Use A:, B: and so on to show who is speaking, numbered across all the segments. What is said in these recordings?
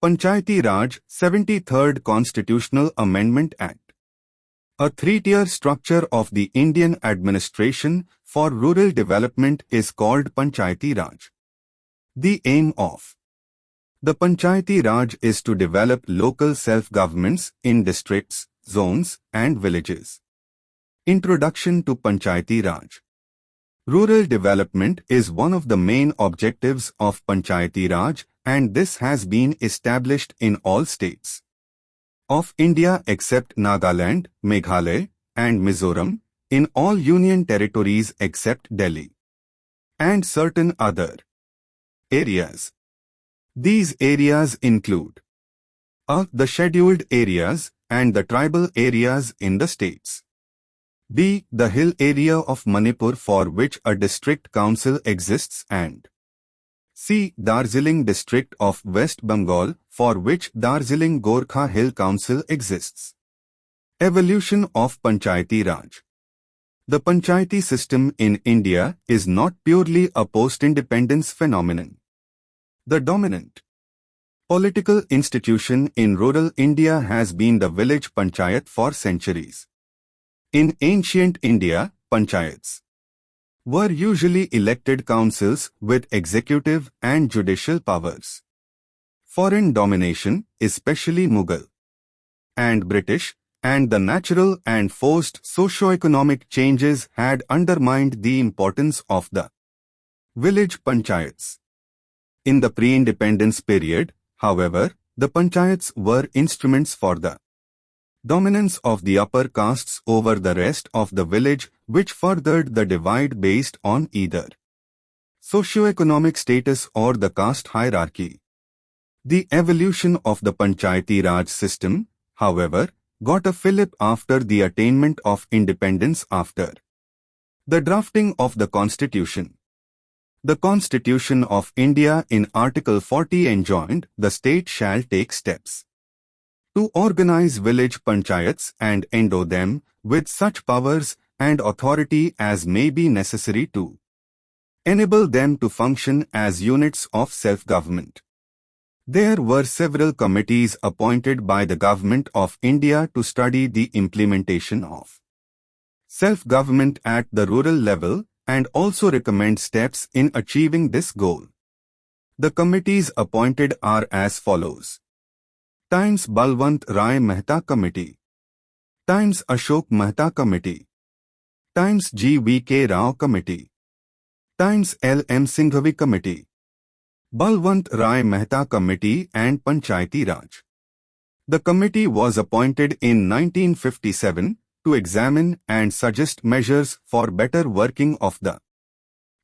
A: Panchayati Raj 73rd Constitutional Amendment Act. A three-tier structure of the Indian administration for rural development is called Panchayati Raj. The aim of the Panchayati Raj is to develop local self-governments in districts, zones, and villages. Introduction to Panchayati Raj. Rural development is one of the main objectives of Panchayati Raj, and this has been established in all states of India except Nagaland, Meghalaya, and Mizoram, in all union territories except Delhi, and certain other areas. These areas include a. The scheduled areas and the tribal areas in the states. B. The hill area of Manipur for which a district council exists, and C. Darjeeling district of West Bengal for which Darjeeling Gorkha Hill Council exists. Evolution of Panchayati Raj. The Panchayati system in India is not purely a post-independence phenomenon. The dominant political institution in rural India has been the village panchayat for centuries. In ancient India, panchayats were usually elected councils with executive and judicial powers. Foreign domination, especially Mughal and British, and the natural and forced socio-economic changes had undermined the importance of the village panchayats. In the pre-independence period, however, the panchayats were instruments for the dominance of the upper castes over the rest of the village, which furthered the divide based on either socio-economic status or the caste hierarchy. The evolution of the Panchayati Raj system, however, got a fillip after the attainment of independence after the drafting of the Constitution. The Constitution of India in Article 40 enjoined the state shall take steps to organize village panchayats and endow them with such powers and authority as may be necessary to enable them to function as units of self-government. There were several committees appointed by the Government of India to study the implementation of self-government at the rural level and also recommend steps in achieving this goal. The committees appointed are as follows. Times Balwant Rai Mehta Committee. Times Ashok Mehta Committee. Times G.V.K. Rao Committee. Times L.M. Singhvi Committee. Balwant Rai Mehta Committee and Panchayati Raj. The committee was appointed in 1957 to examine and suggest measures for better working of the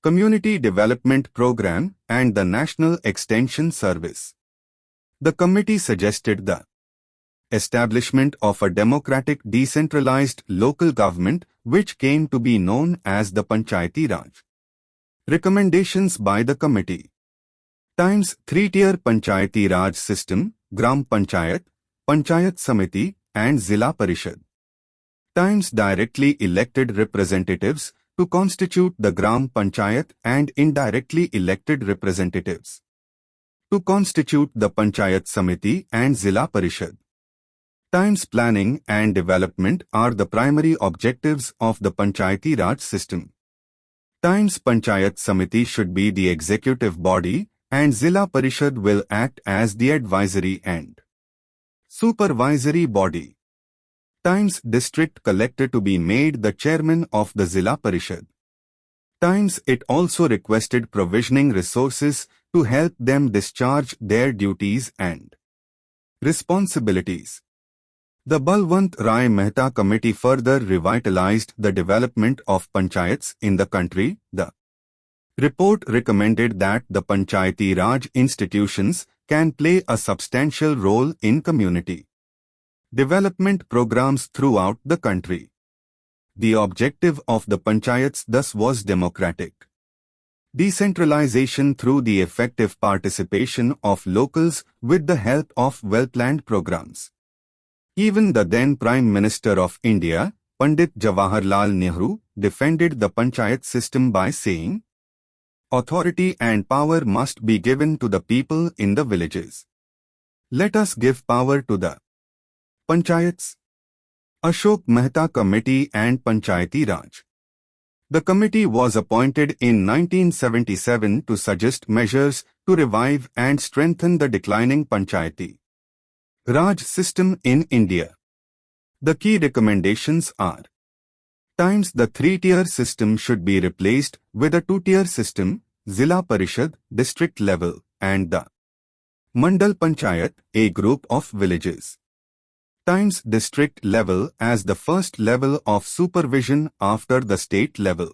A: Community Development Program and the National Extension Service. The committee suggested the establishment of a democratic decentralized local government which came to be known as the Panchayati Raj. Recommendations by the committee. Times three-tier Panchayati Raj system, Gram Panchayat, Panchayat Samiti and Zilla Parishad. Times directly elected representatives to constitute the Gram Panchayat and indirectly elected representatives to constitute the Panchayat Samiti and Zilla Parishad. Times planning and development are the primary objectives of the Panchayati Raj system. Times Panchayat Samiti should be the executive body and Zilla Parishad will act as the advisory and supervisory body. Times district collector to be made the chairman of the Zilla Parishad. Times it also requested provisioning resources to help them discharge their duties and responsibilities. The Balwant Rai Mehta Committee further revitalized the development of panchayats in the country. The report recommended that the Panchayati Raj institutions can play a substantial role in community development programs throughout the country. The objective of the panchayats thus was democratic decentralization through the effective participation of locals with the help of well-planned programs. Even the then Prime Minister of India, Pandit Jawaharlal Nehru, defended the panchayat system by saying, "Authority and power must be given to the people in the villages. Let us give power to the Panchayats. Ashok Mehta Committee and Panchayati Raj. The committee was appointed in 1977 to suggest measures to revive and strengthen the declining Panchayati Raj system in India. The key recommendations are: times the three-tier system should be replaced with a two-tier system, Zilla Parishad, district level, and the Mandal Panchayat, a group of villages. Times district level as the first level of supervision after the state level.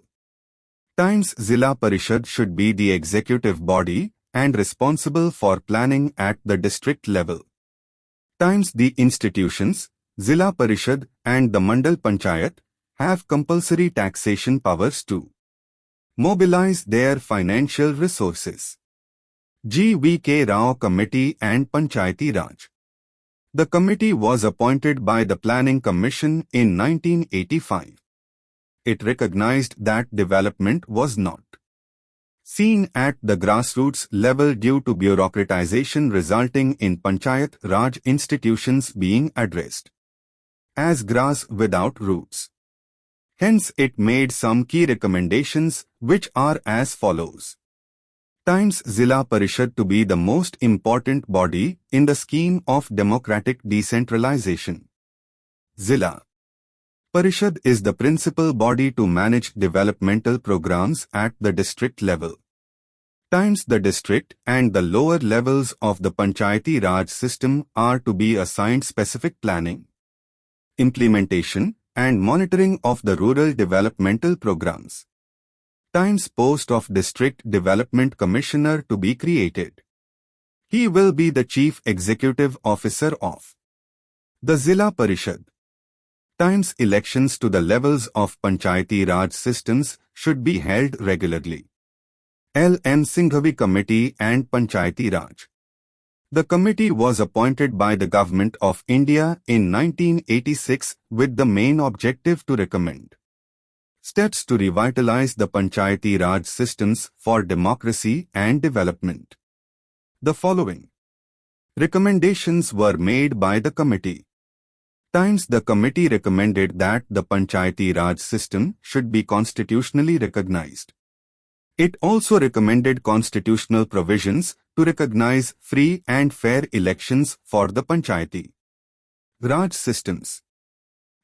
A: Times Zilla Parishad should be the executive body and responsible for planning at the district level. Times the institutions, Zilla Parishad and the Mandal Panchayat, have compulsory taxation powers to mobilize their financial resources. G.V.K. Rao Committee and Panchayati Raj. The committee was appointed by the Planning Commission in 1985. It recognized that development was not seen at the grassroots level due to bureaucratization resulting in Panchayat Raj institutions being addressed as grass without roots. Hence, it made some key recommendations which are as follows. Times Zilla Parishad to be the most important body in the scheme of democratic decentralization. Zilla Parishad is the principal body to manage developmental programs at the district level. Times the district and the lower levels of the Panchayati Raj system are to be assigned specific planning, implementation, and monitoring of the rural developmental programs. Times post of District Development Commissioner to be created. He will be the Chief Executive Officer of the Zilla Parishad. Times elections to the levels of Panchayati Raj systems should be held regularly. L.M. Singhvi Committee and Panchayati Raj. The committee was appointed by the Government of India in 1986 with the main objective to recommend steps to revitalize the Panchayati Raj systems for democracy and development. The following recommendations were made by the committee. Times the committee recommended that the Panchayati Raj system should be constitutionally recognized. It also recommended constitutional provisions to recognize free and fair elections for the Panchayati Raj systems.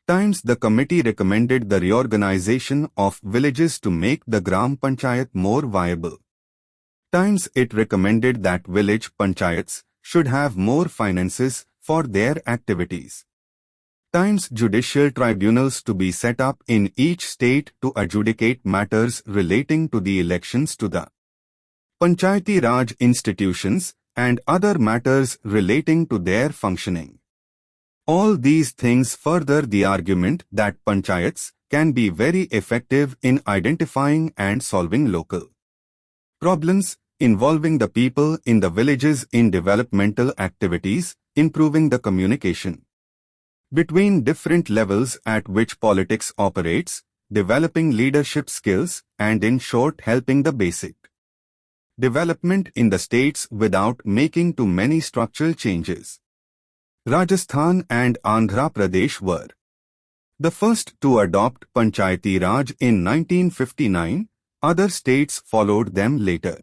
A: Times the committee recommended the reorganization of villages to make the Gram Panchayat more viable. Times it recommended that village panchayats should have more finances for their activities. Times judicial tribunals to be set up in each state to adjudicate matters relating to the elections to the Panchayati Raj institutions and other matters relating to their functioning. All these things further the argument that panchayats can be very effective in identifying and solving local problems involving the people in the villages in developmental activities, improving the communication between different levels at which politics operates, developing leadership skills, and in short helping the basic development in the states without making too many structural changes. Rajasthan and Andhra Pradesh were the first to adopt Panchayati Raj in 1959, other states followed them later.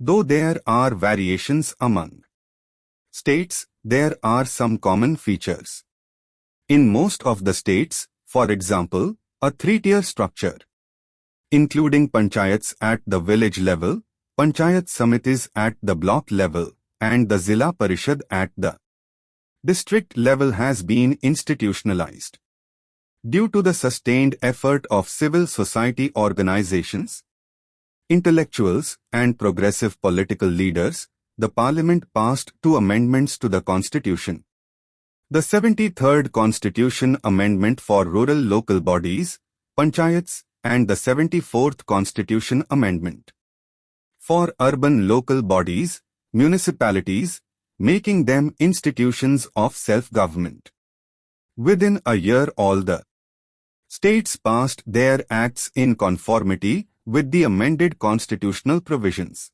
A: Though there are variations among states, there are some common features. In most of the states, for example, a three-tier structure, including panchayats at the village level, panchayat samitis at the block level, and the Zilla Parishad at the district level has been institutionalized. Due to the sustained effort of civil society organizations, intellectuals, and progressive political leaders, the Parliament passed two amendments to the Constitution. The 73rd Constitution Amendment for Rural Local Bodies, Panchayats, and the 74th Constitution Amendment for Urban Local Bodies, Municipalities, making them institutions of self-government. Within a year all the states passed their acts in conformity with the amended constitutional provisions.